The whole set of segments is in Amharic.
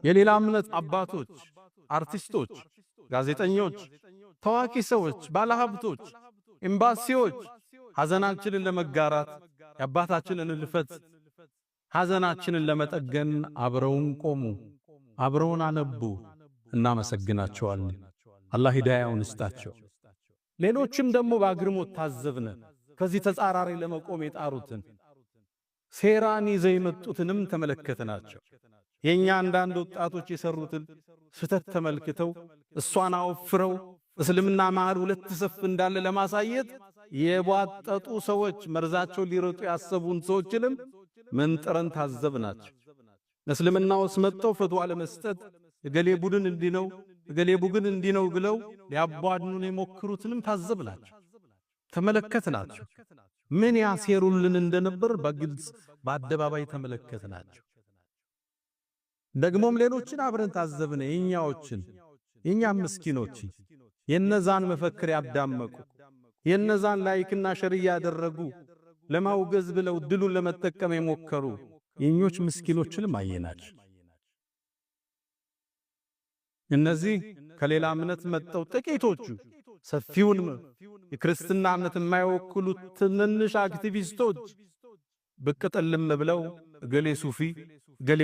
የሌላ እምነት አባቶች፣ አርቲስቶች፣ ጋዜጠኞች፣ ታዋቂ ሰዎች፣ ባለሀብቶች፣ ኤምባሲዎች ሐዘናችንን ለመጋራት የአባታችንን ህልፈት ሐዘናችንን ለመጠገን አብረውን ቆሙ፣ አብረውን አነቡ። እናመሰግናቸዋለን። አላህ ሂዳያውን ይስጣቸው። ሌሎችም ደግሞ በአግርሞት ታዘብነ ከዚህ ተጻራሪ ለመቆም የጣሩትን ሴራን ይዘው የመጡትንም ተመለከትናቸው። የኛ አንዳንድ ወጣቶች የሰሩትን ስተት ተመልክተው እሷን አወፍረው እስልምና መሃል ሁለት ሰፍ እንዳለ ለማሳየት የቧጠጡ ሰዎች መርዛቸው ሊረጡ ያሰቡን ሰዎችንም መንጥረን ታዘብናቸው። እስልምና ውስጥ መጥተው ፈትዋ ለመስጠት እገሌ ቡድን እንዲነው እገሌ ቡድን እንዲነው ብለው ሊያቧድኑን የሞክሩትንም ታዘብናቸው፣ ተመለከትናቸው። ምን ያሴሩልን እንደነበር በግልጽ በአደባባይ ተመለከትናቸው። ደግሞም ሌሎችን አብረን ታዘብነ። የኛም ምስኪኖች የነዛን መፈክር ያዳመቁ የነዛን ላይክና ሸር ያደረጉ ለማውገዝ ብለው ድሉን ለመጠቀም የሞከሩ የኞች ምስኪኖችንም አየናቸው። እነዚህ ከሌላ እምነት መጥተው ጥቂቶቹ ሰፊውን የክርስትና እምነት የማይወክሉት ትንንሽ አክቲቪስቶች ብቅ ጥልም ብለው እገሌ ሱፊ እገሌ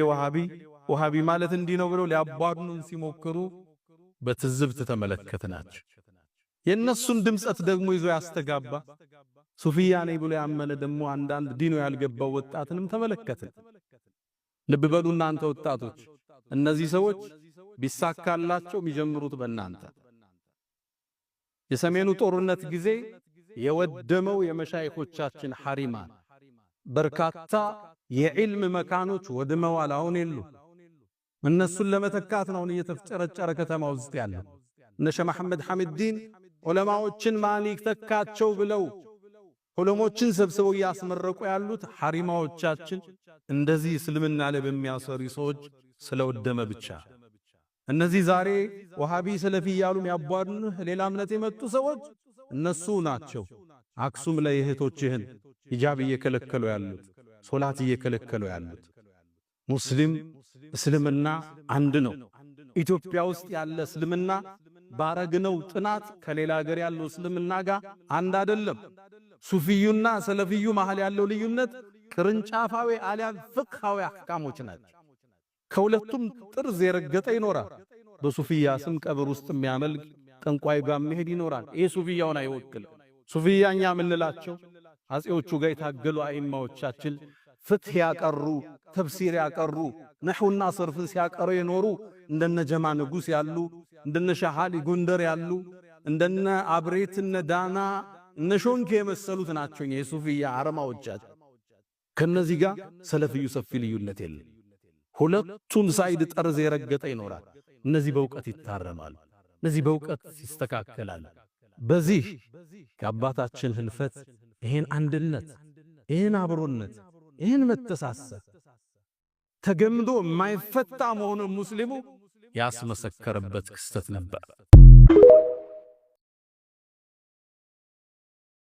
ወሃቢ ማለት እንዲህ ነው ብለው ሊያቧድኑን ሲሞክሩ በትዝብት ተመለከትናቸው። የነሱን ድምጸት ደግሞ ይዞ ያስተጋባ ሱፊያ ነኝ ብሎ ያመነ ደግሞ አንዳንድ ዲኑ ያልገባው ወጣትንም ተመለከትን። ልብ በሉ እናንተ ወጣቶች፣ እነዚህ ሰዎች ቢሳካላቸው የሚጀምሩት በእናንተ የሰሜኑ ጦርነት ጊዜ የወደመው የመሻይኾቻችን ሐሪማን በርካታ የዕልም መካኖች ወድመዋል። አሁን የሉ። እነሱን ለመተካት ነው እየተፍጨረጨረ ከተማ ውስጥ ያለው። እነ ሸህ መሐመድ ሐሚድዲን ዑለማዎችን ማን ይተካቸው ብለው ዑለሞችን ሰብስበው ያስመረቁ ያሉት ሐሪማዎቻችን እንደዚህ እስልምና ላይ በሚያሰሩ ሰዎች ስለወደመ ብቻ። እነዚህ ዛሬ ወሃቢ ሰለፊ ያሉ የሚያቧድኑህ ሌላ እምነት የመጡ ሰዎች እነሱ ናቸው። አክሱም ላይ እህቶችህን ሂጃብ እየከለከሉ ያሉት፣ ሶላት እየከለከሉ ያሉት። ሙስሊም እስልምና አንድ ነው። ኢትዮጵያ ውስጥ ያለ እስልምና ባረግነው ጥናት ከሌላ ሀገር ያለው እስልምና ጋር አንድ አይደለም። ሱፊዩና ሰለፊዩ መሃል ያለው ልዩነት ቅርንጫፋዊ አሊያም ፍቅሃዊ አህካሞች ናቸው። ከሁለቱም ጥርዝ የረገጠ ይኖራል። በሱፊያ ስም ቀብር ውስጥ የሚያመልክ ጠንቋይ ጋር መሄድ ይኖራል። ይሄ ሱፊያውን አይወክልም። ሱፊያኛ ምንላቸው አጼዎቹ ጋር የታገሉ አይማዎቻችን ፍትህ ያቀሩ፣ ተፍሲር ያቀሩ፣ ነህውና ሰርፍን ሲያቀሩ የኖሩ እንደነ ጀማ ንጉስ ያሉ፣ እንደነ ሻሃሊ ጎንደር ያሉ፣ እንደነ አብሬት እነ ዳና እነ ሾንኬ የመሰሉት ናቸው የሱፊያ አረማዎቻችን። ከነዚህ ጋር ሰለፊዩ ሰፊ ልዩነት የለም። ሁለቱን ሳይድ ጠርዝ የረገጠ ይኖራል። እነዚህ በእውቀት ይታረማሉ፣ እነዚህ በእውቀት ይስተካከላሉ። በዚህ የአባታችን ህልፈት ይሄን አንድነት፣ ይሄን አብሮነት፣ ይሄን መተሳሰብ ተገምዶ የማይፈታ መሆኑን ሙስሊሙ ያስመሰከረበት ክስተት ነበር።